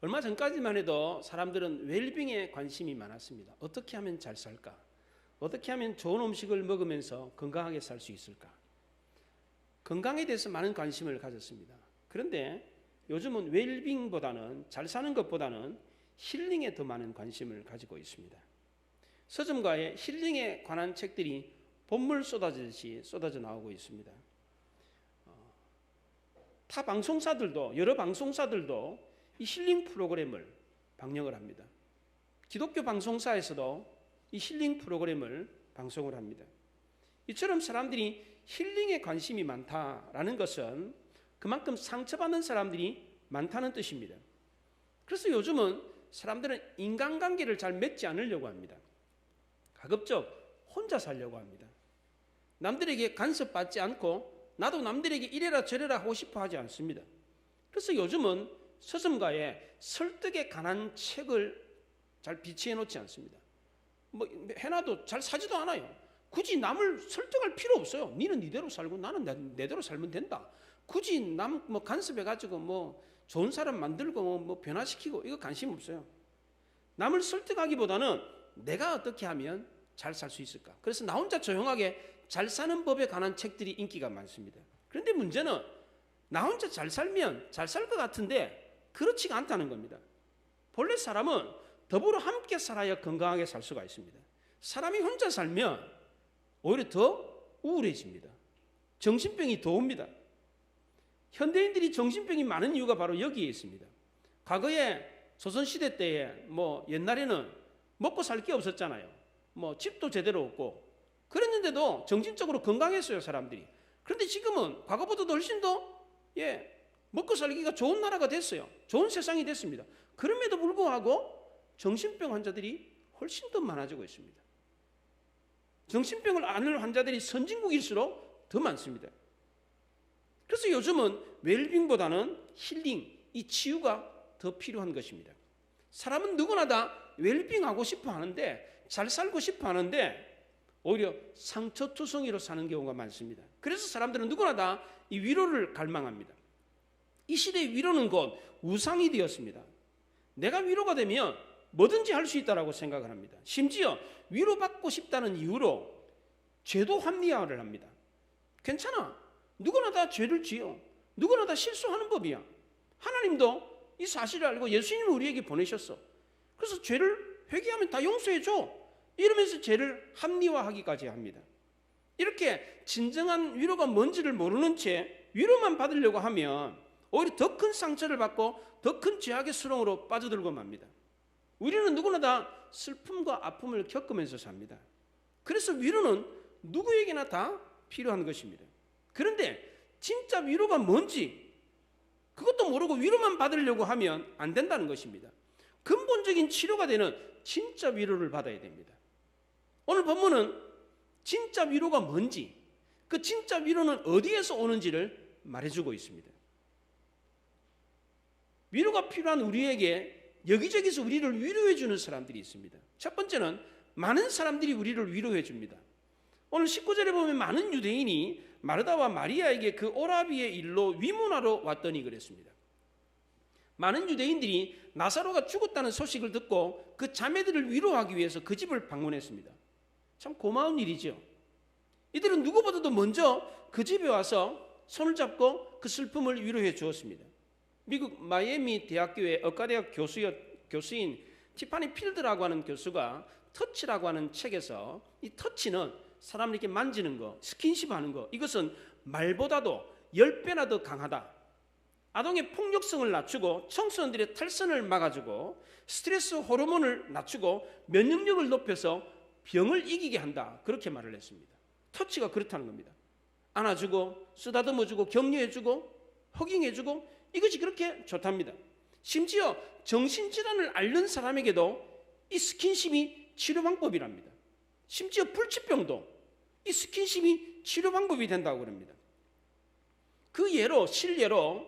얼마 전까지만 해도 사람들은 웰빙에 관심이 많았습니다. 어떻게 하면 잘 살까? 어떻게 하면 좋은 음식을 먹으면서 건강하게 살 수 있을까? 건강에 대해서 많은 관심을 가졌습니다. 그런데 요즘은 웰빙보다는, 잘 사는 것보다는 힐링에 더 많은 관심을 가지고 있습니다. 서점가에 힐링에 관한 책들이 본물 쏟아지듯이 쏟아져 나오고 있습니다. 타 방송사들도, 여러 방송사들도 이 힐링 프로그램을 방영을 합니다. 기독교 방송사에서도 이 힐링 프로그램을 방송을 합니다. 이처럼 사람들이 힐링에 관심이 많다라는 것은 그만큼 상처받는 사람들이 많다는 뜻입니다. 그래서 요즘은 사람들은 인간관계를 잘 맺지 않으려고 합니다. 가급적 혼자 살려고 합니다. 남들에게 간섭받지 않고 나도 남들에게 이래라 저래라 하고 싶어 하지 않습니다. 그래서 요즘은 서점가에 설득에 관한 책을 잘 비치해 놓지 않습니다. 뭐 해놔도 잘 사지도 않아요. 굳이 남을 설득할 필요 없어요. 니는 니대로 살고 나는 내대로 살면 된다. 굳이 남 뭐 간섭해가지고 뭐 좋은 사람 만들고 뭐 변화시키고 이거 관심 없어요. 남을 설득하기보다는 내가 어떻게 하면 잘 살 수 있을까? 그래서 나 혼자 조용하게 잘 사는 법에 관한 책들이 인기가 많습니다. 그런데 문제는 나 혼자 잘 살면 잘 살 것 같은데 그렇지가 않다는 겁니다. 본래 사람은 더불어 함께 살아야 건강하게 살 수가 있습니다. 사람이 혼자 살면 오히려 더 우울해집니다. 정신병이 더 옵니다. 현대인들이 정신병이 많은 이유가 바로 여기에 있습니다. 과거에 조선시대 때에 뭐 옛날에는 먹고 살 게 없었잖아요. 뭐 집도 제대로 없고 그랬는데도 정신적으로 건강했어요, 사람들이. 그런데 지금은 과거보다도 훨씬 더 먹고 살기가 좋은 나라가 됐어요. 좋은 세상이 됐습니다. 그럼에도 불구하고 정신병 환자들이 훨씬 더 많아지고 있습니다. 정신병을 앓는 환자들이 선진국일수록 더 많습니다. 그래서 요즘은 웰빙보다는 힐링, 이 치유가 더 필요한 것입니다. 사람은 누구나 다 웰빙하고 싶어 하는데, 잘 살고 싶어 하는데 오히려 상처투성이로 사는 경우가 많습니다. 그래서 사람들은 누구나 다 이 위로를 갈망합니다. 이 시대의 위로는 곧 우상이 되었습니다. 내가 위로가 되면 뭐든지 할 수 있다고 생각을 합니다. 심지어 위로받고 싶다는 이유로 죄도 합리화를 합니다. 괜찮아. 누구나 다 죄를 지어. 누구나 다 실수하는 법이야. 하나님도 이 사실을 알고 예수님을 우리에게 보내셨어. 그래서 죄를 회개하면 다 용서해줘. 이러면서 죄를 합리화하기까지 합니다. 이렇게 진정한 위로가 뭔지를 모르는 채 위로만 받으려고 하면 오히려 더 큰 상처를 받고 더 큰 죄악의 수렁으로 빠져들고 맙니다. 우리는 누구나 다 슬픔과 아픔을 겪으면서 삽니다. 그래서 위로는 누구에게나 다 필요한 것입니다. 그런데 진짜 위로가 뭔지 그것도 모르고 위로만 받으려고 하면 안 된다는 것입니다. 근본적인 치료가 되는 진짜 위로를 받아야 됩니다. 오늘 본문은 진짜 위로가 뭔지, 그 진짜 위로는 어디에서 오는지를 말해주고 있습니다. 위로가 필요한 우리에게 여기저기서 우리를 위로해 주는 사람들이 있습니다. 첫 번째는 많은 사람들이 우리를 위로해 줍니다. 오늘 19절에 보면 많은 유대인이 마르다와 마리아에게 그 오라비의 일로 위문하러 왔더니 그랬습니다. 많은 유대인들이 나사로가 죽었다는 소식을 듣고 그 자매들을 위로하기 위해서 그 집을 방문했습니다. 참 고마운 일이죠. 이들은 누구보다도 먼저 그 집에 와서 손을 잡고 그 슬픔을 위로해 주었습니다. 미국 마이애미 대학교의 의과대학 교수인 티파니 필드라고 하는 교수가 터치라고 하는 책에서 이 터치는 사람을 이렇게 만지는 거, 스킨십 하는 거, 이것은 말보다도 10배나 더 강하다. 아동의 폭력성을 낮추고 청소년들의 탈선을 막아주고 스트레스 호르몬을 낮추고 면역력을 높여서 병을 이기게 한다. 그렇게 말을 했습니다. 터치가 그렇다는 겁니다. 안아주고 쓰다듬어주고 격려해주고 허깅해주고 이것이 그렇게 좋답니다. 심지어 정신질환을 앓는 사람에게도 이 스킨십이 치료 방법이랍니다. 심지어 불치병도 이 스킨십이 치료 방법이 된다고 그럽니다. 그 예로 실례로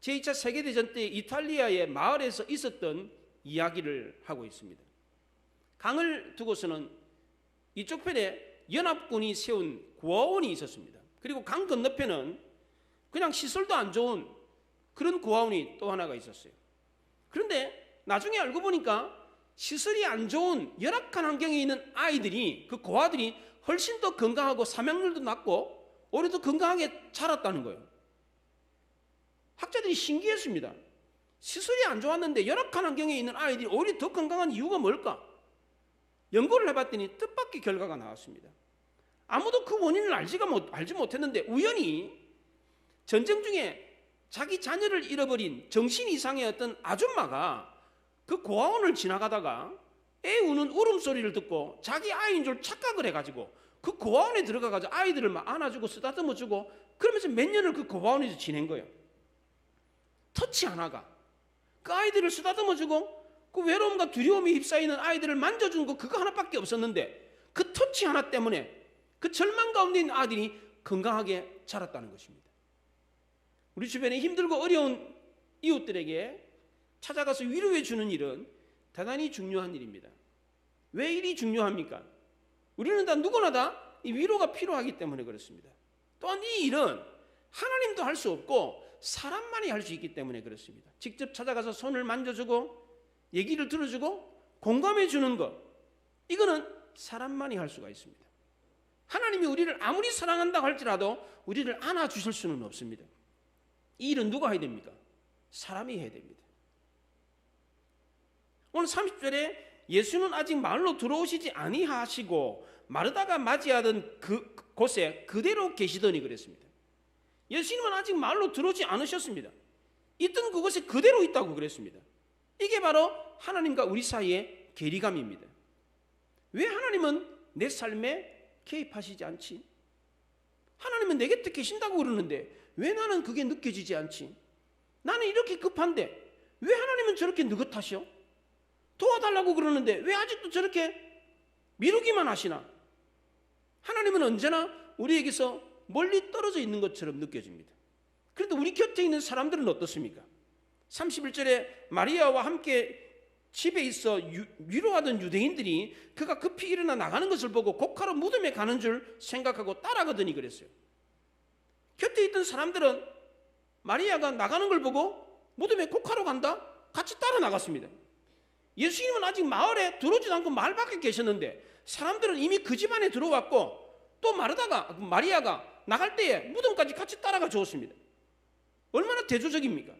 제2차 세계대전 때 이탈리아의 마을에서 있었던 이야기를 하고 있습니다. 강을 두고서는 이쪽 편에 연합군이 세운 고아원이 있었습니다. 그리고 강 건너편은 그냥 시설도 안 좋은 그런 고아원이 또 하나가 있었어요. 그런데 나중에 알고 보니까 시설이 안 좋은 열악한 환경에 있는 아이들이, 그 고아들이 훨씬 더 건강하고 사망률도 낮고 오히려 더 건강하게 자랐다는 거예요. 학자들이 신기했습니다. 시설이 안 좋았는데 열악한 환경에 있는 아이들이 오히려 더 건강한 이유가 뭘까? 연구를 해봤더니 뜻밖의 결과가 나왔습니다. 아무도 그 원인을 알지 못했는데 우연히 전쟁 중에 자기 자녀를 잃어버린 정신 이상의 어떤 아줌마가 그 고아원을 지나가다가 애 우는 울음소리를 듣고 자기 아이인 줄 착각을 해가지고 그 고아원에 들어가가지고 아이들을 막 안아주고 쓰다듬어주고 그러면서 몇 년을 그 고아원에서 지낸 거예요. 터치 하나가 그 아이들을 쓰다듬어주고 그 외로움과 두려움에 휩싸이는 아이들을 만져주는 거 그거 하나밖에 없었는데 그 터치 하나 때문에 그 절망 가운데 있는 아들이 건강하게 자랐다는 것입니다. 우리 주변에 힘들고 어려운 이웃들에게 찾아가서 위로해 주는 일은 대단히 중요한 일입니다. 왜 일이 중요합니까? 우리는 누구나 다 이 위로가 필요하기 때문에 그렇습니다. 또한 이 일은 하나님도 할 수 없고 사람만이 할 수 있기 때문에 그렇습니다. 직접 찾아가서 손을 만져주고 얘기를 들어주고 공감해 주는 것, 이거는 사람만이 할 수가 있습니다. 하나님이 우리를 아무리 사랑한다고 할지라도 우리를 안아주실 수는 없습니다. 이 일은 누가 해야 됩니까? 사람이 해야 됩니다. 오늘 30절에 예수는 아직 마을로 들어오시지 아니하시고 마르다가 맞이하던 그 곳에 그대로 계시더니 그랬습니다. 예수님은 아직 마을로 들어오지 않으셨습니다. 있던 그곳에 그대로 있다고 그랬습니다. 이게 바로 하나님과 우리 사이의 괴리감입니다. 왜 하나님은 내 삶에 개입하시지 않지? 하나님은 내 곁에 계신다고 그러는데 왜 나는 그게 느껴지지 않지? 나는 이렇게 급한데 왜 하나님은 저렇게 느긋하셔? 도와달라고 그러는데 왜 아직도 저렇게 미루기만 하시나? 하나님은 언제나 우리에게서 멀리 떨어져 있는 것처럼 느껴집니다. 그런데 우리 곁에 있는 사람들은 어떻습니까? 31절에 마리아와 함께 집에 있어 위로하던 유대인들이 그가 급히 일어나 나가는 것을 보고 곡하러 무덤에 가는 줄 생각하고 따라가더니 그랬어요. 곁에 있던 사람들은 마리아가 나가는 걸 보고 무덤에 곡하러 간다? 같이 따라 나갔습니다. 예수님은 아직 마을에 들어오지도 않고 마을 밖에 계셨는데 사람들은 이미 그 집 안에 들어왔고 또 마리아가 나갈 때에 무덤까지 같이 따라가 주었습니다. 얼마나 대조적입니까?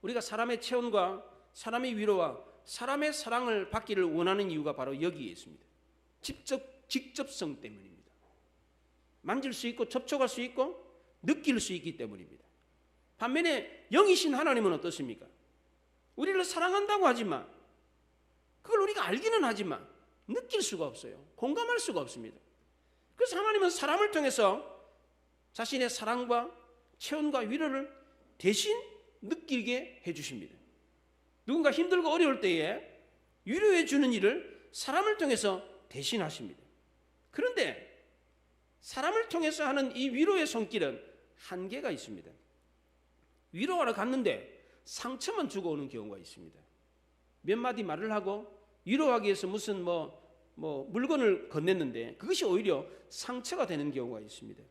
우리가 사람의 체온과 사람의 위로와 사람의 사랑을 받기를 원하는 이유가 바로 여기에 있습니다. 직접성 때문입니다. 만질 수 있고 접촉할 수 있고 느낄 수 있기 때문입니다. 반면에 영이신 하나님은 어떻습니까? 우리를 사랑한다고 하지만 그걸 우리가 알기는 하지만 느낄 수가 없어요. 공감할 수가 없습니다. 그래서 하나님은 사람을 통해서 자신의 사랑과 체온과 위로를 대신 느끼게 해주십니다. 누군가 힘들고 어려울 때에 위로해 주는 일을 사람을 통해서 대신하십니다. 그런데 사람을 통해서 하는 이 위로의 손길은 한계가 있습니다. 위로하러 갔는데 상처만 주고 오는 경우가 있습니다. 몇 마디 말을 하고 위로하기 위해서 무슨 물건을 건넸는데 그것이 오히려 상처가 되는 경우가 있습니다.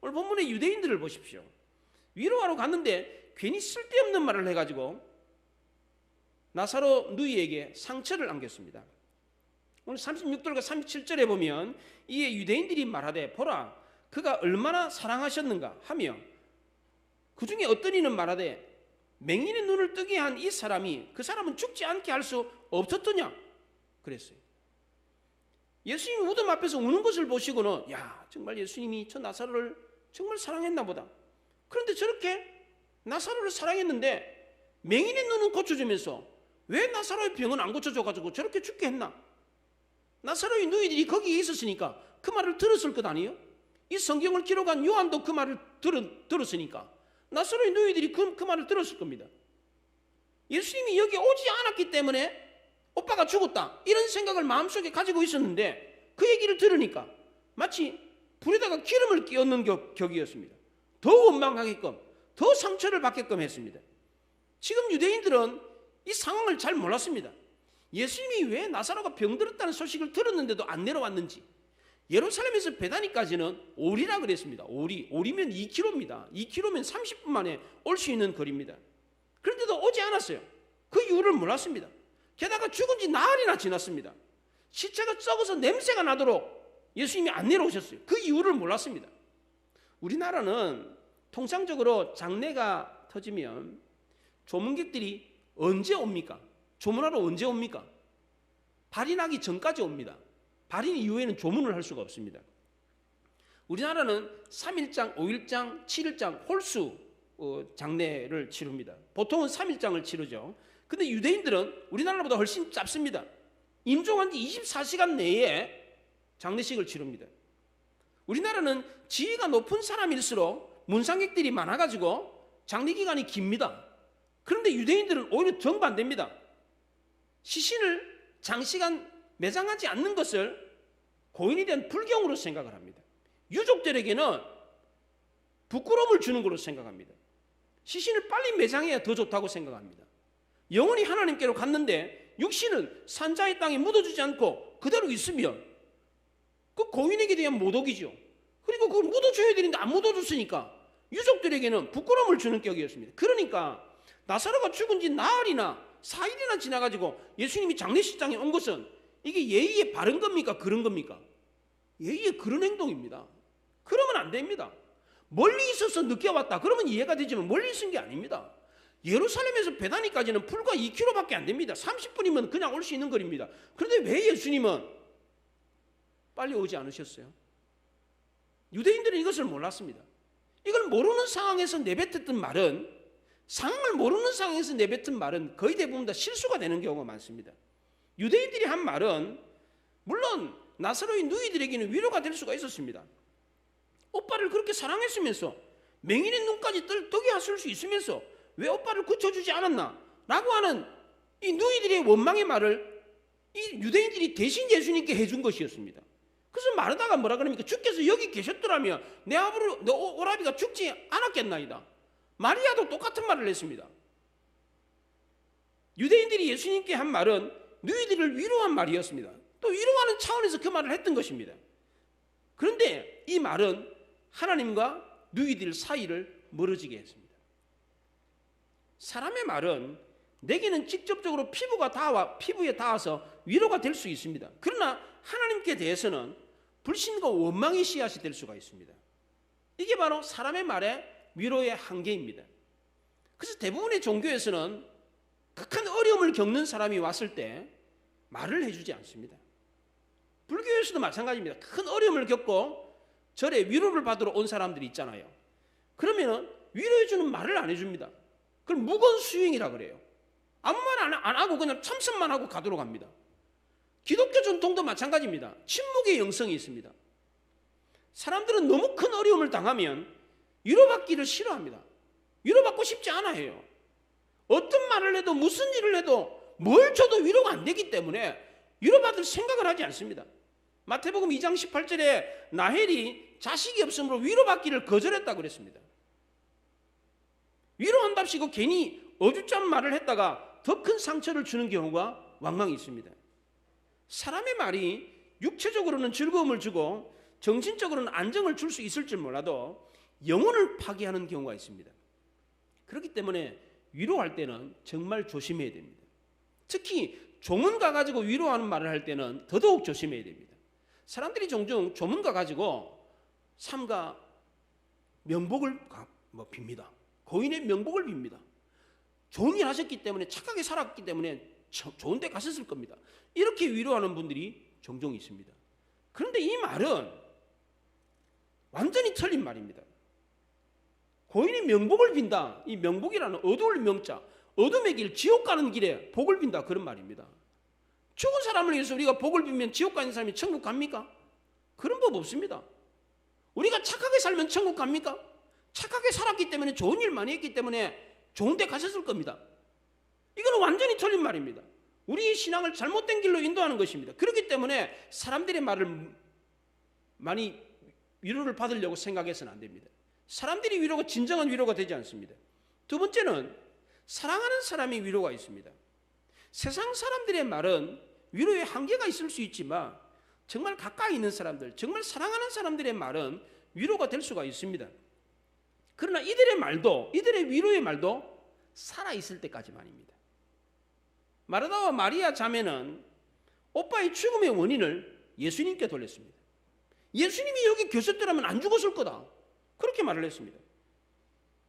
오늘 본문의 유대인들을 보십시오. 위로하러 갔는데 괜히 쓸데없는 말을 해가지고 나사로 누이에게 상처를 안겼습니다. 오늘 36절과 37절에 보면 이에 유대인들이 말하되 보라 그가 얼마나 사랑하셨는가 하며 그 중에 어떤 이는 말하되 맹인의 눈을 뜨게 한 이 사람이 그 사람은 죽지 않게 할 수 없었더냐 그랬어요. 예수님이 무덤 앞에서 우는 것을 보시고는 야 정말 예수님이 저 나사로를 정말 사랑했나 보다. 그런데 저렇게 나사로를 사랑했는데 맹인의 눈은 고쳐주면서 왜 나사로의 병은 안 고쳐줘가지고 저렇게 죽게 했나? 나사로의 누이들이 거기에 있었으니까 그 말을 들었을 것 아니에요? 이 성경을 기록한 요한도 그 말을 들었으니까 나사로의 누이들이 그 말을 들었을 겁니다. 예수님이 여기 오지 않았기 때문에 오빠가 죽었다 이런 생각을 마음속에 가지고 있었는데 그 얘기를 들으니까 마치 불에다가 기름을 끼얹는 격이었습니다. 더 원망하게끔 더 상처를 받게끔 했습니다. 지금 유대인들은 이 상황을 잘 몰랐습니다. 예수님이 왜 나사로가 병들었다는 소식을 들었는데도 안 내려왔는지. 예루살렘에서 베다니까지는 오리라 그랬습니다. 오리면 2km입니다. 2km면 30분 만에 올 수 있는 거리입니다. 그런데도 오지 않았어요. 그 이유를 몰랐습니다. 게다가 죽은 지 나흘이나 지났습니다. 시체가 썩어서 냄새가 나도록 예수님이 안 내려오셨어요. 그 이유를 몰랐습니다. 우리나라는 통상적으로 장례가 터지면 조문객들이 언제 옵니까? 조문하러 언제 옵니까? 발인하기 전까지 옵니다. 발인 이후에는 조문을 할 수가 없습니다. 우리나라는 3일장, 5일장, 7일장 홀수 장례를 치릅니다. 보통은 3일장을 치르죠. 근데 유대인들은 우리나라보다 훨씬 짧습니다. 임종한 지 24시간 내에 장례식을 치릅니다. 우리나라는 지위가 높은 사람일수록 문상객들이 많아가지고 장례기간이 깁니다. 그런데 유대인들은 오히려 정반대입니다. 시신을 장시간 매장하지 않는 것을 고인에 대한 불경으로 생각을 합니다. 유족들에게는 부끄러움을 주는 것으로 생각합니다. 시신을 빨리 매장해야 더 좋다고 생각합니다. 영혼이 하나님께로 갔는데 육신은 산자의 땅에 묻어주지 않고 그대로 있으면 그 고인에게 대한 모독이죠. 그리고 그걸 묻어줘야 되는데 안 묻어줬으니까 유족들에게는 부끄러움을 주는 격이었습니다. 그러니까 나사로가 죽은 지 나흘이나 4일이나 지나가지고 예수님이 장례식장에 온 것은 이게 예의에 바른 겁니까? 그런 겁니까? 예의에 그런 행동입니다. 그러면 안 됩니다. 멀리 있어서 늦게 왔다 그러면 이해가 되지만 멀리 있은 게 아닙니다. 예루살렘에서 베다니까지는 불과 2km밖에 안 됩니다. 30분이면 그냥 올 수 있는 거리입니다. 그런데 왜 예수님은 빨리 오지 않으셨어요? 유대인들은 이것을 몰랐습니다. 이걸 모르는 상황에서 내뱉었던 말은, 상황을 모르는 상황에서 내뱉은 말은 거의 대부분 다 실수가 되는 경우가 많습니다. 유대인들이 한 말은 물론 나사로의 누이들에게는 위로가 될 수가 있었습니다. 오빠를 그렇게 사랑했으면서 맹인의 눈까지 떡이 하실 수 있으면서 왜 오빠를 고쳐주지 않았나? 라고 하는 이 누이들의 원망의 말을 이 유대인들이 대신 예수님께 해준 것이었습니다. 그래서 마르다가 뭐라 그럽니까? 주께서 여기 계셨더라면 내 오라비가 죽지 않았겠나이다. 마리아도 똑같은 말을 했습니다. 유대인들이 예수님께 한 말은 누이들을 위로한 말이었습니다. 또 위로하는 차원에서 그 말을 했던 것입니다. 그런데 이 말은 하나님과 누이들 사이를 멀어지게 했습니다. 사람의 말은 내게는 직접적으로 피부에 닿아서 위로가 될 수 있습니다. 그러나 하나님께 대해서는 불신과 원망의 씨앗이 될 수가 있습니다. 이게 바로 사람의 말의 위로의 한계입니다. 그래서 대부분의 종교에서는 극한 어려움을 겪는 사람이 왔을 때 말을 해주지 않습니다. 불교에서도 마찬가지입니다. 큰 어려움을 겪고 절에 위로를 받으러 온 사람들이 있잖아요. 그러면 위로해주는 말을 안 해줍니다. 그걸 무건수행이라 그래요. 아무 말 안 하고 그냥 참선만 하고 가도록 합니다. 기독교 전통도 마찬가지입니다. 침묵의 영성이 있습니다. 사람들은 너무 큰 어려움을 당하면 위로받기를 싫어합니다. 위로받고 싶지 않아 해요. 어떤 말을 해도 무슨 일을 해도 뭘 줘도 위로가 안 되기 때문에 위로받을 생각을 하지 않습니다. 마태복음 2장 18절에 라헬이 자식이 없으므로 위로받기를 거절했다고 그랬습니다. 위로한답시고 괜히 어줍잖은 말을 했다가 더 큰 상처를 주는 경우가 왕왕 있습니다. 사람의 말이 육체적으로는 즐거움을 주고 정신적으로는 안정을 줄 수 있을지 몰라도 영혼을 파괴하는 경우가 있습니다. 그렇기 때문에 위로할 때는 정말 조심해야 됩니다. 특히 조문가 가지고 위로하는 말을 할 때는 더더욱 조심해야 됩니다. 사람들이 종종 조문가 가지고 삼가 명복을 빕니다. 고인의 명복을 빕니다. 좋은 일 하셨기 때문에, 착하게 살았기 때문에 좋은 데 가셨을 겁니다. 이렇게 위로하는 분들이 종종 있습니다. 그런데 이 말은 완전히 틀린 말입니다. 고인의 명복을 빈다. 이 명복이라는 어두울 명자, 어둠의 길, 지옥 가는 길에 복을 빈다, 그런 말입니다. 죽은 사람을 위해서 우리가 복을 빌면 지옥 가는 사람이 천국 갑니까? 그런 법 없습니다. 우리가 착하게 살면 천국 갑니까? 착하게 살았기 때문에, 좋은 일 많이 했기 때문에 좋은 데 가셨을 겁니다. 이거는 완전히 틀린 말입니다. 우리의 신앙을 잘못된 길로 인도하는 것입니다. 그렇기 때문에 사람들의 말을 많이 위로를 받으려고 생각해서는 안 됩니다. 사람들이 위로가 진정한 위로가 되지 않습니다. 두 번째는 사랑하는 사람이 위로가 있습니다. 세상 사람들의 말은 위로의 한계가 있을 수 있지만 정말 가까이 있는 사람들, 정말 사랑하는 사람들의 말은 위로가 될 수가 있습니다. 그러나 이들의 위로의 말도 살아있을 때까지만입니다. 마르다와 마리아 자매는 오빠의 죽음의 원인을 예수님께 돌렸습니다. 예수님이 여기 계셨더라면 안 죽었을 거다, 그렇게 말을 했습니다.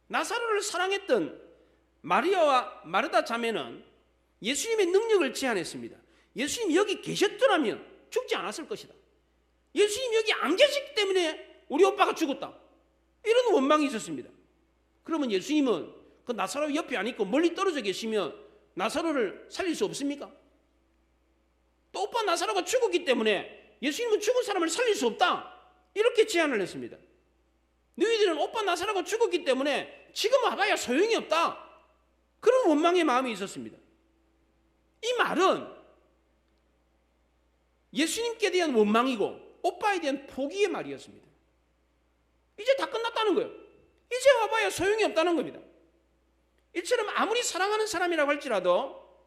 나사로를 사랑했던 마리아와 마르다 자매는 예수님의 능력을 제안했습니다. 예수님 여기 계셨더라면 죽지 않았을 것이다. 예수님 여기 안 계시기 때문에 우리 오빠가 죽었다, 이런 원망이 있었습니다. 그러면 예수님은 그 나사로 옆에 안 있고 멀리 떨어져 계시면 나사로를 살릴 수 없습니까? 또 오빠 나사로가 죽었기 때문에 예수님은 죽은 사람을 살릴 수 없다, 이렇게 제안을 했습니다. 너희들은 오빠 나사로가 죽었기 때문에 지금 와봐야 소용이 없다, 그런 원망의 마음이 있었습니다. 이 말은 예수님께 대한 원망이고 오빠에 대한 포기의 말이었습니다. 이제 다 끝났다는 거예요. 이제 와봐야 소용이 없다는 겁니다. 이처럼 아무리 사랑하는 사람이라고 할지라도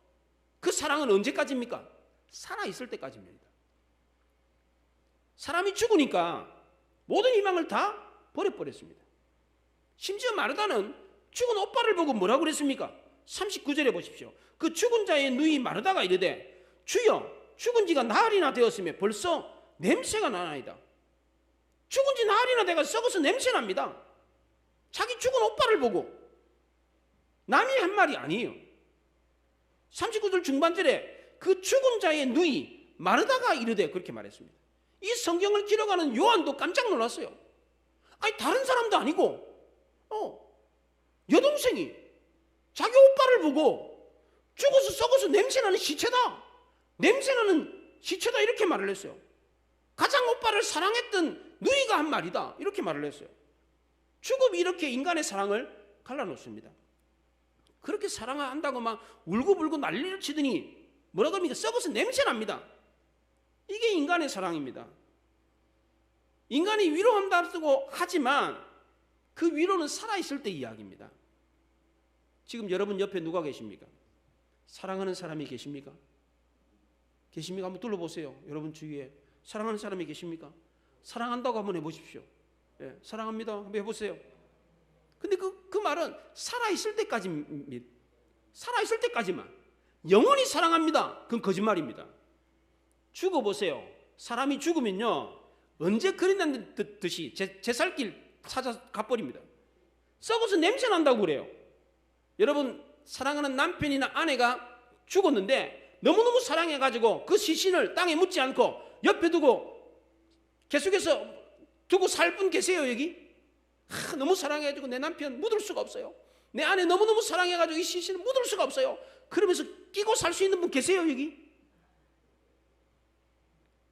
그 사랑은 언제까지입니까? 살아있을 때까지입니다. 사람이 죽으니까 모든 희망을 다 버려버렸습니다. 심지어 마르다는 죽은 오빠를 보고 뭐라고 그랬습니까? 39절에 보십시오. 그 죽은 자의 누이 마르다가 이르되 주여 죽은 지가 나흘이나 되었으며 벌써 냄새가 나나이다. 죽은 지 나흘이나 돼가 썩어서 냄새납니다. 자기 죽은 오빠를 보고, 남이 한 말이 아니에요. 39절 중반절에 그 죽은 자의 누이 마르다가 이르되 그렇게 말했습니다. 이 성경을 기록하는 요한도 깜짝 놀랐어요. 아니 다른 사람도 아니고 여동생이 자기 오빠를 보고 죽어서 썩어서 냄새나는 시체다, 냄새나는 시체다, 이렇게 말을 했어요. 가장 오빠를 사랑했던 누이가 한 말이다, 이렇게 말을 했어요. 죽음이 이렇게 인간의 사랑을 갈라놓습니다. 그렇게 사랑한다고 막 울고불고 난리를 치더니 뭐라고 합니까? 썩어서 냄새납니다. 이게 인간의 사랑입니다. 인간이 위로한다고 하지만 그 위로는 살아있을 때 이야기입니다. 지금 여러분 옆에 누가 계십니까? 사랑하는 사람이 계십니까? 계십니까? 한번 둘러보세요. 여러분 주위에 사랑하는 사람이 계십니까? 사랑한다고 한번 해보십시오. 예, 사랑합니다 한번 해보세요. 근데 그 말은 살아있을 때까지입니다. 살아있을 때까지만. 영원히 사랑합니다, 그건 거짓말입니다. 죽어보세요. 사람이 죽으면요 언제 그린다는 듯이 제살길 찾아 가버립니다. 썩어서 냄새 난다고 그래요. 여러분 사랑하는 남편이나 아내가 죽었는데 너무너무 사랑해가지고 그 시신을 땅에 묻지 않고 옆에 두고 계속해서 두고 살 분 계세요 여기? 너무 사랑해가지고 내 남편 묻을 수가 없어요, 내 아내 너무너무 사랑해가지고 이 시신을 묻을 수가 없어요, 그러면서 끼고 살 수 있는 분 계세요 여기?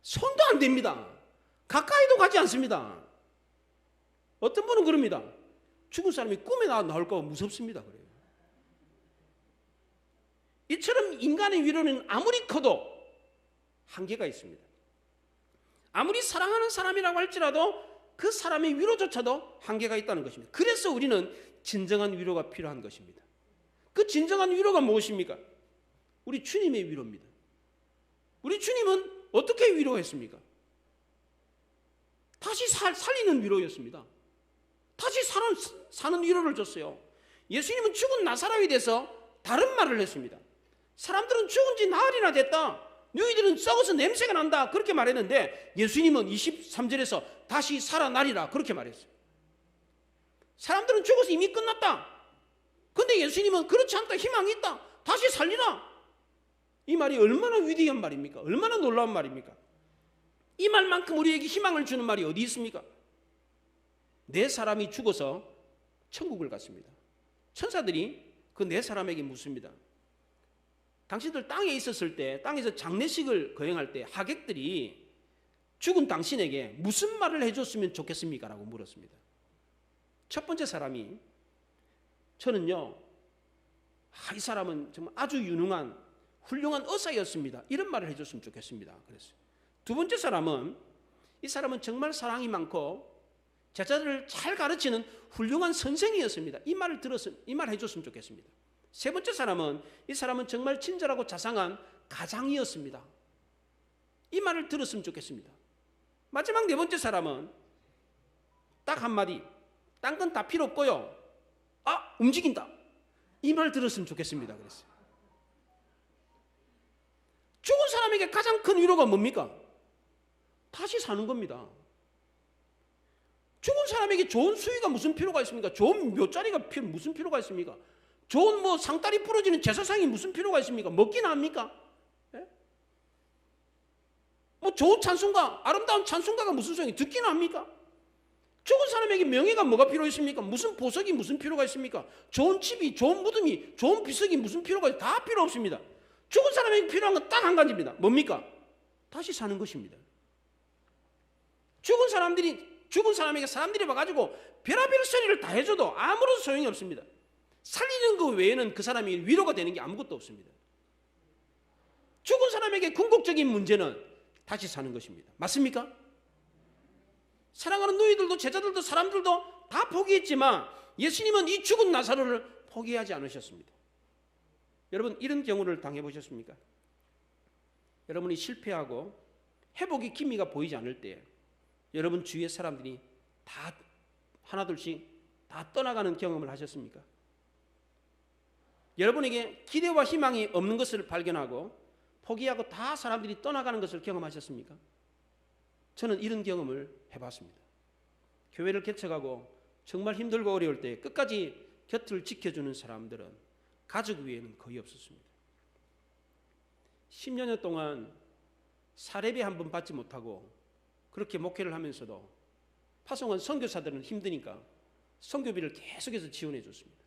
손도 안 댑니다. 가까이도 가지 않습니다. 어떤 분은 그럽니다. 죽은 사람이 꿈에 나올까 봐 무섭습니다 그래요. 이처럼 인간의 위로는 아무리 커도 한계가 있습니다. 아무리 사랑하는 사람이라고 할지라도 그 사람의 위로조차도 한계가 있다는 것입니다. 그래서 우리는 진정한 위로가 필요한 것입니다. 그 진정한 위로가 무엇입니까? 우리 주님의 위로입니다. 우리 주님은 어떻게 위로했습니까? 다시 살리는 위로였습니다. 다시 사는 위로를 줬어요. 예수님은 죽은 나사로에 대해서 다른 말을 했습니다. 사람들은 죽은 지 나흘이나 됐다, 너희들은 썩어서 냄새가 난다, 그렇게 말했는데 예수님은 23절에서 다시 살아나리라, 그렇게 말했어요. 사람들은 죽어서 이미 끝났다. 근데 예수님은 그렇지 않다, 희망이 있다, 다시 살리라. 이 말이 얼마나 위대한 말입니까? 얼마나 놀라운 말입니까? 이 말만큼 우리에게 희망을 주는 말이 어디 있습니까? 네 사람이 죽어서 천국을 갔습니다. 천사들이 그 네 사람에게 묻습니다. 당신들 땅에 있었을 때, 땅에서 장례식을 거행할 때 하객들이 죽은 당신에게 무슨 말을 해줬으면 좋겠습니까? 라고 물었습니다. 첫 번째 사람이 저는요, 이 사람은 정말 아주 유능한 훌륭한 의사였습니다, 이런 말을 해줬으면 좋겠습니다 그랬어요. 두 번째 사람은 이 사람은 정말 사랑이 많고 제자들을 잘 가르치는 훌륭한 선생이었습니다, 이 말 해줬으면 좋겠습니다. 세 번째 사람은 이 사람은 정말 친절하고 자상한 가장이었습니다, 이 말을 들었으면 좋겠습니다. 마지막 네 번째 사람은 딱 한마디, 딴 건 다 필요 없고요, 움직인다, 이 말 들었으면 좋겠습니다 그랬어요. 사람에게 가장 큰 위로가 뭡니까? 다시 사는 겁니다. 죽은 사람에게 좋은 수위가 무슨 필요가 있습니까? 좋은 묘자리가 무슨 필요가 있습니까? 좋은 뭐 상다리 부러지는 제사상이 무슨 필요가 있습니까? 먹기나 합니까? 예? 뭐 좋은 찬송가, 아름다운 찬송가가 무슨 소용이 듣기나 합니까? 죽은 사람에게 명예가 뭐가 필요 있습니까? 무슨 보석이 무슨 필요가 있습니까? 좋은 집이, 좋은 무덤이, 좋은 비석이 무슨 필요가 있습니까? 다 필요 없습니다. 죽은 사람에게 필요한 건 딱 한 가지입니다. 뭡니까? 다시 사는 것입니다. 죽은 사람에게 사람들이 와가지고 별의별 소리를 다 해줘도 아무런 소용이 없습니다. 살리는 것 외에는 그 사람이 위로가 되는 게 아무것도 없습니다. 죽은 사람에게 궁극적인 문제는 다시 사는 것입니다. 맞습니까? 사랑하는 너희들도 제자들도 사람들도 다 포기했지만 예수님은 이 죽은 나사로를 포기하지 않으셨습니다. 여러분, 이런 경우를 당해보셨습니까? 여러분이 실패하고 회복의 기미가 보이지 않을 때 여러분 주위의 사람들이 다 하나둘씩 다 떠나가는 경험을 하셨습니까? 여러분에게 기대와 희망이 없는 것을 발견하고 포기하고 다 사람들이 떠나가는 것을 경험하셨습니까? 저는 이런 경험을 해봤습니다. 교회를 개척하고 정말 힘들고 어려울 때 끝까지 곁을 지켜주는 사람들은 가족 외에는 거의 없었습니다. 10년 동안 사례비 한 번 받지 못하고 그렇게 목회를 하면서도 파송한 선교사들은 힘드니까 선교비를 계속해서 지원해 줬습니다.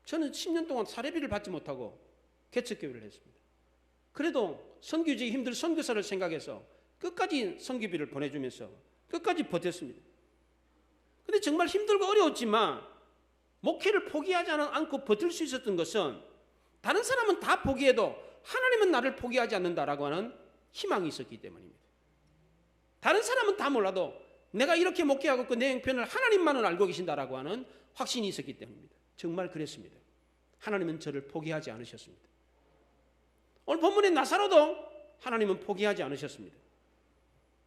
저는 10년 동안 사례비를 받지 못하고 개척교회를 했습니다. 그래도 선교지에 힘들 선교사를 생각해서 끝까지 선교비를 보내주면서 끝까지 버텼습니다. 근데 정말 힘들고 어려웠지만 목회를 포기하지 않고 버틸 수 있었던 것은 다른 사람은 다 포기해도 하나님은 나를 포기하지 않는다라고 하는 희망이 있었기 때문입니다. 다른 사람은 다 몰라도 내가 이렇게 목회하고 있고 내 형편을 하나님만은 알고 계신다라고 하는 확신이 있었기 때문입니다. 정말 그랬습니다. 하나님은 저를 포기하지 않으셨습니다. 오늘 본문의 나사로도 하나님은 포기하지 않으셨습니다.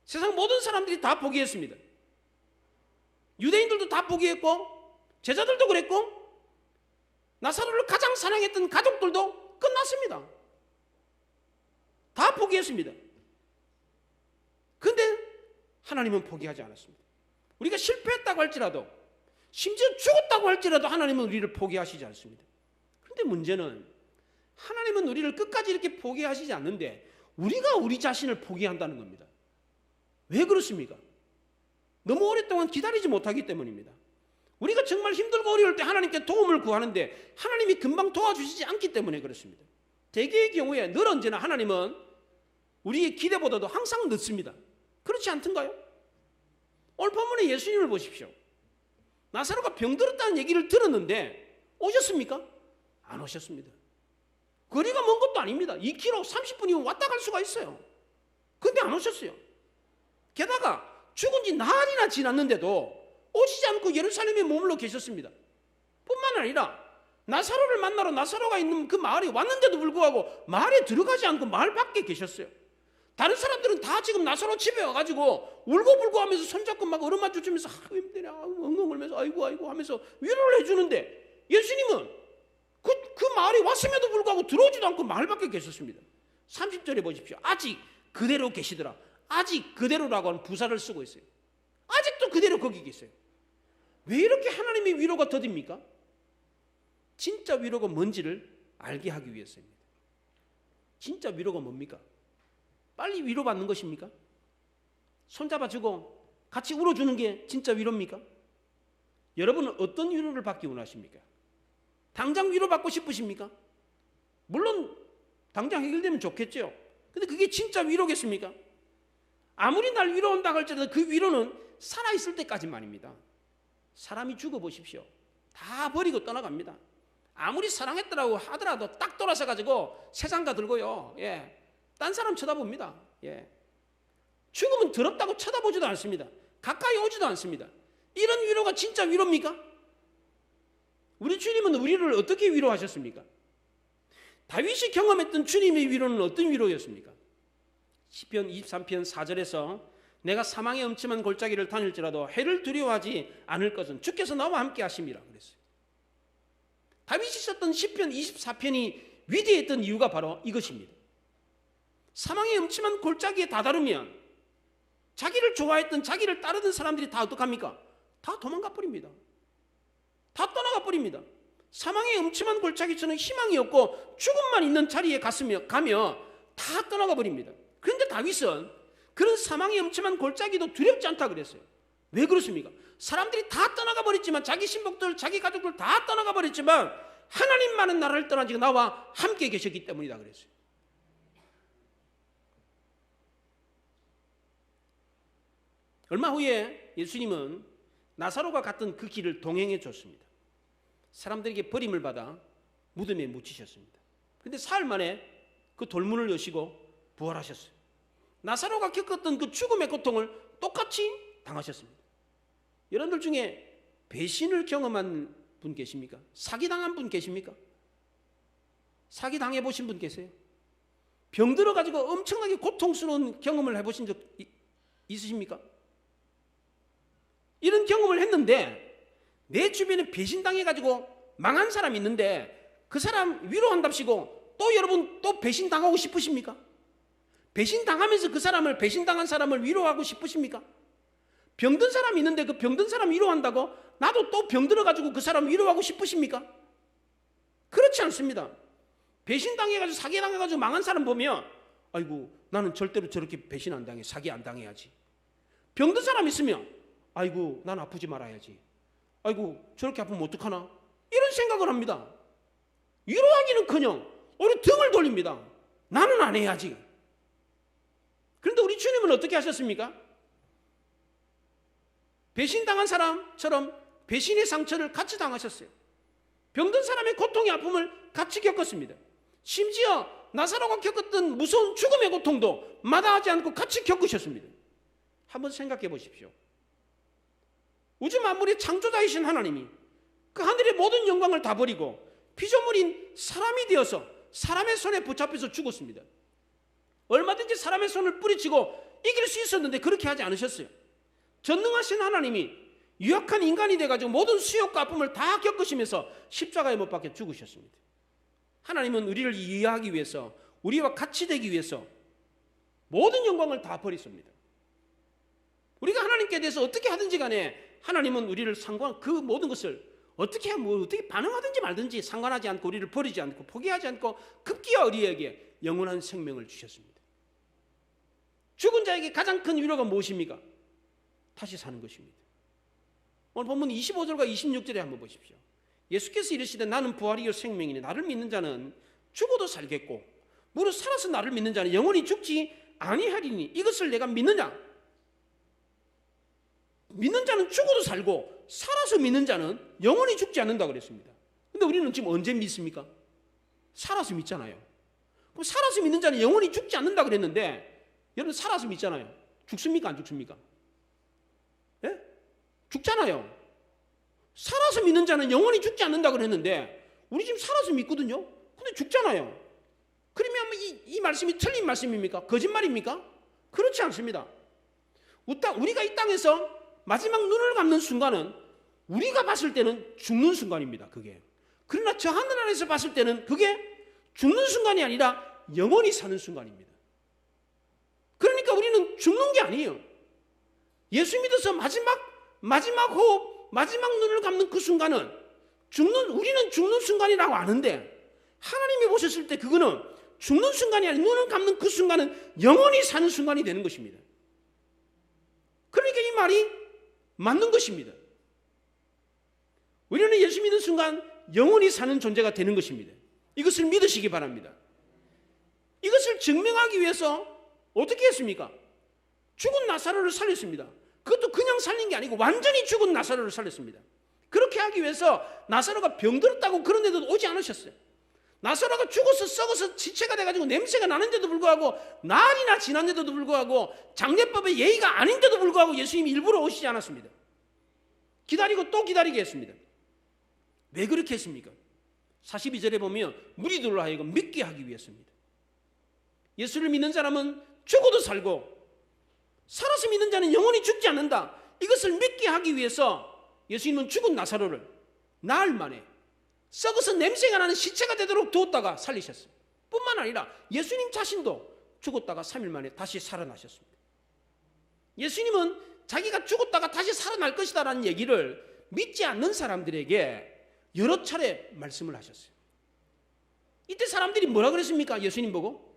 세상 모든 사람들이 다 포기했습니다. 유대인들도 다 포기했고 제자들도 그랬고 나사로를 가장 사랑했던 가족들도 끝났습니다. 다 포기했습니다. 그런데 하나님은 포기하지 않았습니다. 우리가 실패했다고 할지라도 심지어 죽었다고 할지라도 하나님은 우리를 포기하시지 않습니다. 그런데 문제는 하나님은 우리를 끝까지 이렇게 포기하시지 않는데 우리가 우리 자신을 포기한다는 겁니다. 왜 그렇습니까? 너무 오랫동안 기다리지 못하기 때문입니다. 우리가 정말 힘들고 어려울 때 하나님께 도움을 구하는데 하나님이 금방 도와주시지 않기 때문에 그렇습니다. 대개의 경우에 늘 언제나 하나님은 우리의 기대보다도 항상 늦습니다. 그렇지 않던가요? 오늘 본문에 예수님을 보십시오. 나사로가 병들었다는 얘기를 들었는데 오셨습니까? 안 오셨습니다. 거리가 먼 것도 아닙니다. 2km 30분이면 왔다 갈 수가 있어요. 근데 안 오셨어요. 게다가 죽은 지 나흘이나 지났는데도 오시지 않고 예루살렘에 머물러 계셨습니다. 뿐만 아니라 나사로를 만나러 나사로가 있는 그 마을에 왔는데도 불구하고 마을에 들어가지 않고 마을 밖에 계셨어요. 다른 사람들은 다 지금 나사로 집에 와가지고 울고불고 하면서 손잡고 막 얼음맞춰 주면서 힘드냐 엉엉 울면서 아이고 하면서 위로를 해주는데 예수님은 그 마을에 왔음에도 불구하고 들어오지도 않고 마을 밖에 계셨습니다. 30절에 보십시오. 아직 그대로 계시더라. 아직 그대로라고 하는 부사를 쓰고 있어요. 아직도 그대로 거기 계세요. 왜 이렇게 하나님의 위로가 더딥니까? 진짜 위로가 뭔지를 알게 하기 위해서입니다. 진짜 위로가 뭡니까? 빨리 위로받는 것입니까? 손잡아주고 같이 울어주는 게 진짜 위로입니까? 여러분은 어떤 위로를 받기 원하십니까? 당장 위로받고 싶으십니까? 물론 당장 해결되면 좋겠죠. 근데 그게 진짜 위로겠습니까? 아무리 날 위로한다고 할지라도 그 위로는 살아있을 때까지만입니다. 사람이 죽어보십시오. 다 버리고 떠나갑니다. 아무리 사랑했더라고 하더라도 딱 돌아서 가지고 세상가 들고요. 딴 사람 쳐다봅니다. 죽으면 더럽다고 쳐다보지도 않습니다. 가까이 오지도 않습니다. 이런 위로가 진짜 위로입니까? 우리 주님은 우리를 어떻게 위로하셨습니까? 다윗이 경험했던 주님의 위로는 어떤 위로였습니까? 시편 23편 4절에서 내가 사망의 엄침한 골짜기를 다닐지라도 해를 두려워하지 않을 것은 주께서 나와 함께 하심이라 그랬어요. 다윗이 썼던 시편 24편이 위대했던 이유가 바로 이것입니다. 사망의 음침한 골짜기에 다다르면 자기를 좋아했던, 자기를 따르던 사람들이 다 어떡합니까? 다 도망가 버립니다. 다 떠나가 버립니다. 사망의 음침한 골짜기처럼 희망이 없고 죽음만 있는 자리에 가면 다 떠나가 버립니다. 그런데 다윗은 그런 사망의 음침한 골짜기도 두렵지 않다 그랬어요. 왜 그렇습니까? 사람들이 다 떠나가 버렸지만, 자기 신복들, 자기 가족들 다 떠나가 버렸지만 하나님만은 나를 떠나지 나와 함께 계셨기 때문이다 그랬어요. 얼마 후에 예수님은 나사로가 갔던 그 길을 동행해 줬습니다. 사람들에게 버림을 받아 무덤에 묻히셨습니다. 그런데 사흘 만에 그 돌문을 여시고 부활하셨어요. 나사로가 겪었던 그 죽음의 고통을 똑같이 당하셨습니다. 여러분들 중에 배신을 경험한 분 계십니까? 사기당한 분 계십니까? 사기당해 보신 분 계세요? 병들어 가지고 엄청나게 고통스러운 경험을 해보신 적 있으십니까? 이런 경험을 했는데 내 주변에 배신당해 가지고 망한 사람이 있는데 그 사람 위로한답시고 또 여러분 또 배신당하고 싶으십니까? 배신당하면서 그 사람을, 배신당한 사람을 위로하고 싶으십니까? 병든 사람이 있는데 그 병든 사람 위로한다고 나도 또 병들어 가지고 그 사람 위로하고 싶으십니까? 그렇지 않습니다. 배신당해가지고 사기당해가지고 망한 사람 보면 아이고 나는 절대로 저렇게 배신 안 당해, 사기 안 당해야지. 병든 사람 있으면 아이고 난 아프지 말아야지, 아이고 저렇게 아프면 어떡하나, 이런 생각을 합니다. 위로하기는커녕 오히려 등을 돌립니다. 나는 안 해야지. 그런데 우리 주님은 어떻게 하셨습니까? 배신당한 사람처럼 배신의 상처를 같이 당하셨어요. 병든 사람의 고통의 아픔을 같이 겪었습니다. 심지어 나사로가 겪었던 무서운 죽음의 고통도 마다하지 않고 같이 겪으셨습니다. 한번 생각해 보십시오. 우주 만물의 창조자이신 하나님이 그 하늘의 모든 영광을 다 버리고 피조물인 사람이 되어서 사람의 손에 붙잡혀서 죽었습니다. 얼마든지 사람의 손을 뿌리치고 이길 수 있었는데 그렇게 하지 않으셨어요. 전능하신 하나님이 유약한 인간이 돼가지고 모든 수욕과 아픔을 다 겪으시면서 십자가에 못 박혀 죽으셨습니다. 하나님은 우리를 이해하기 위해서, 우리와 같이 되기 위해서 모든 영광을 다 버리십니다. 우리가 하나님께 대해서 어떻게 하든지 간에 하나님은 우리를 그 모든 것을 어떻게 반응하든지 말든지 상관하지 않고 우리를 버리지 않고 포기하지 않고 급기야 우리에게 영원한 생명을 주셨습니다. 죽은 자에게 가장 큰 위로가 무엇입니까? 다시 사는 것입니다. 오늘 본문 25절과 26절에 한번 보십시오. 예수께서 이르시되 나는 부활이요 생명이니 나를 믿는 자는 죽어도 살겠고 무릇 살아서 나를 믿는 자는 영원히 죽지 아니하리니 이것을 내가 믿느냐? 믿는 자는 죽어도 살고 살아서 믿는 자는 영원히 죽지 않는다 그랬습니다. 근데 우리는 지금 언제 믿습니까? 살아서 믿잖아요. 그럼 살아서 믿는 자는 영원히 죽지 않는다 그랬는데 여러분 살아서 믿잖아요. 죽습니까? 안 죽습니까? 예? 죽잖아요. 살아서 믿는 자는 영원히 죽지 않는다 그랬는데 우리 지금 살아서 믿거든요. 근데 죽잖아요. 그러면 이 말씀이 틀린 말씀입니까? 거짓말입니까? 그렇지 않습니다. 우리가 이 땅에서 마지막 눈을 감는 순간은 우리가 봤을 때는 죽는 순간입니다. 그게. 그러나 저 하늘 안에서 봤을 때는 그게 죽는 순간이 아니라 영원히 사는 순간입니다. 그러니까 우리는 죽는 게 아니에요. 예수 믿어서 마지막 호흡, 마지막 눈을 감는 그 순간은 우리는 죽는 순간이라고 아는데 하나님이 보셨을 때 그거는 죽는 순간이 아니라 눈을 감는 그 순간은 영원히 사는 순간이 되는 것입니다. 그러니까 이 말이 맞는 것입니다. 우리는 예수 믿는 순간 영원히 사는 존재가 되는 것입니다. 이것을 믿으시기 바랍니다. 이것을 증명하기 위해서 어떻게 했습니까? 죽은 나사로를 살렸습니다. 그것도 그냥 살린 게 아니고 완전히 죽은 나사로를 살렸습니다. 그렇게 하기 위해서 나사로가 병들었다고 그런 데도 오지 않으셨어요. 나사로가 죽어서 썩어서 지체가 돼가지고 냄새가 나는데도 불구하고 날이나 지났는데도 불구하고 장례법의 예의가 아닌데도 불구하고 예수님이 일부러 오시지 않았습니다. 기다리고 또 기다리게 했습니다. 왜 그렇게 했습니까? 42절에 보면 무리들로 하여금 믿게 하기 위해서입니다. 예수를 믿는 사람은 죽어도 살고 살아서 믿는 자는 영원히 죽지 않는다. 이것을 믿게 하기 위해서 예수님은 죽은 나사로를 나흘 만에 썩어서 냄새가 나는 시체가 되도록 두었다가 살리셨어요. 뿐만 아니라 예수님 자신도 죽었다가 3일 만에 다시 살아나셨습니다. 예수님은 자기가 죽었다가 다시 살아날 것이다라는 얘기를 믿지 않는 사람들에게 여러 차례 말씀을 하셨어요. 이때 사람들이 뭐라 그랬습니까? 예수님 보고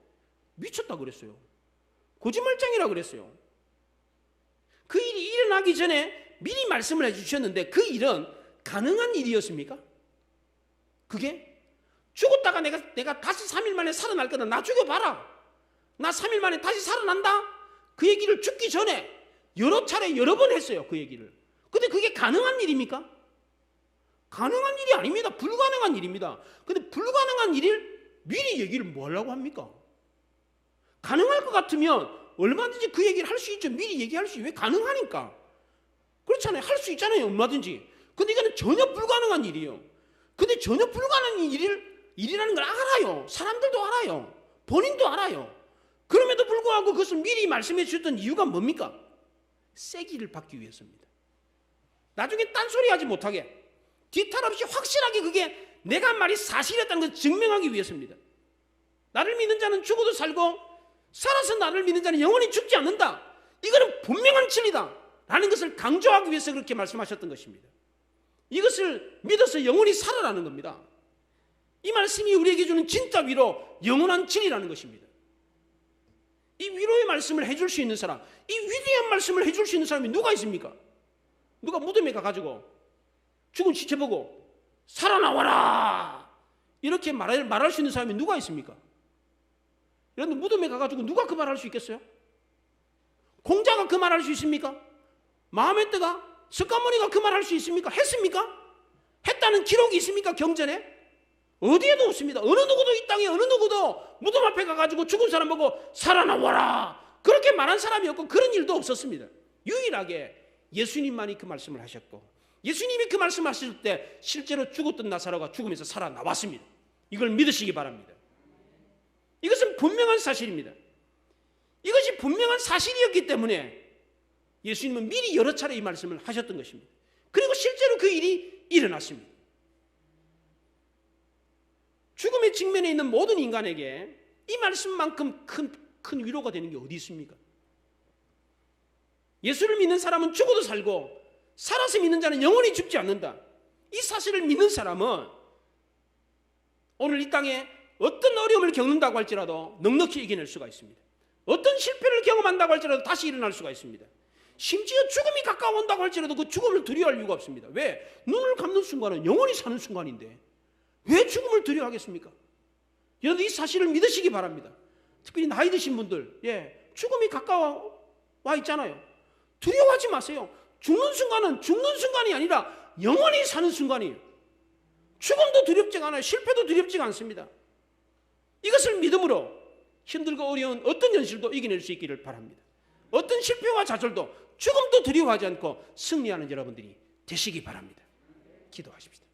미쳤다 그랬어요. 거짓말장이라 그랬어요. 그 일이 일어나기 전에 미리 말씀을 해주셨는데 그 일은 가능한 일이었습니까? 그게 죽었다가 내가 다시 3일 만에 살아날 거다. 나 죽여봐라. 나 3일 만에 다시 살아난다. 그 얘기를 죽기 전에 여러 차례 여러 번 했어요. 그 얘기를. 근데 그게 가능한 일입니까? 가능한 일이 아닙니다. 불가능한 일입니다. 근데 불가능한 일을 미리 얘기를 뭐 하려고 합니까? 가능할 것 같으면 얼마든지 그 얘기를 할 수 있죠. 미리 얘기할 수 있죠. 왜 가능하니까. 그렇잖아요. 할 수 있잖아요. 얼마든지. 근데 이거는 전혀 불가능한 일이에요. 근데 전혀 불가능한 일이라는 걸 알아요. 사람들도 알아요. 본인도 알아요. 그럼에도 불구하고 그것을 미리 말씀해 주셨던 이유가 뭡니까? 세기를 받기 위해서입니다. 나중에 딴소리 하지 못하게 뒤탈 없이 확실하게 그게 내가 한 말이 사실이었다는 것을 증명하기 위해서입니다. 나를 믿는 자는 죽어도 살고 살아서 나를 믿는 자는 영원히 죽지 않는다. 이거는 분명한 진리다 라는 것을 강조하기 위해서 그렇게 말씀하셨던 것입니다. 이것을 믿어서 영원히 살아라는 겁니다. 이 말씀이 우리에게 주는 진짜 위로, 영원한 진리라는 것입니다. 이 위로의 말씀을 해줄 수 있는 사람, 이 위대한 말씀을 해줄 수 있는 사람이 누가 있습니까? 누가 무덤에 가가지고 죽은 시체 보고 살아나와라 이렇게 말할 수 있는 사람이 누가 있습니까? 여러분 무덤에 가가지고 누가 그 말할 수 있겠어요? 공자가 그 말할 수 있습니까? 마음의 뜨가 석가모니가 그 말할 수 있습니까? 했습니까? 했다는 기록이 있습니까? 경전에? 어디에도 없습니다. 어느 누구도 이 땅에 어느 누구도 무덤 앞에 가가지고 죽은 사람 보고 살아나와라 그렇게 말한 사람이 없고 그런 일도 없었습니다. 유일하게 예수님만이 그 말씀을 하셨고 예수님이 그 말씀을 하실 때 실제로 죽었던 나사로가 죽으면서 살아나왔습니다. 이걸 믿으시기 바랍니다. 이것은 분명한 사실입니다. 이것이 분명한 사실이었기 때문에 예수님은 미리 여러 차례 이 말씀을 하셨던 것입니다. 그리고 실제로 그 일이 일어났습니다. 죽음의 직면에 있는 모든 인간에게 이 말씀만큼 큰 위로가 되는 게 어디 있습니까? 예수를 믿는 사람은 죽어도 살고 살아서 믿는 자는 영원히 죽지 않는다. 이 사실을 믿는 사람은 오늘 이 땅에 어떤 어려움을 겪는다고 할지라도 넉넉히 이겨낼 수가 있습니다. 어떤 실패를 경험한다고 할지라도 다시 일어날 수가 있습니다. 심지어 죽음이 가까워온다고 할지라도 그 죽음을 두려워할 이유가 없습니다. 왜? 눈을 감는 순간은 영원히 사는 순간인데 왜 죽음을 두려워하겠습니까? 여러분 이 사실을 믿으시기 바랍니다. 특별히 나이 드신 분들 죽음이 가까워 와 있잖아요. 두려워하지 마세요. 죽는 순간은 죽는 순간이 아니라 영원히 사는 순간이에요. 죽음도 두렵지가 않아요. 실패도 두렵지가 않습니다. 이것을 믿음으로 힘들고 어려운 어떤 현실도 이겨낼 수 있기를 바랍니다. 어떤 실패와 좌절도 죽음도 두려워하지 않고 승리하는 여러분들이 되시기 바랍니다. 기도하십시다.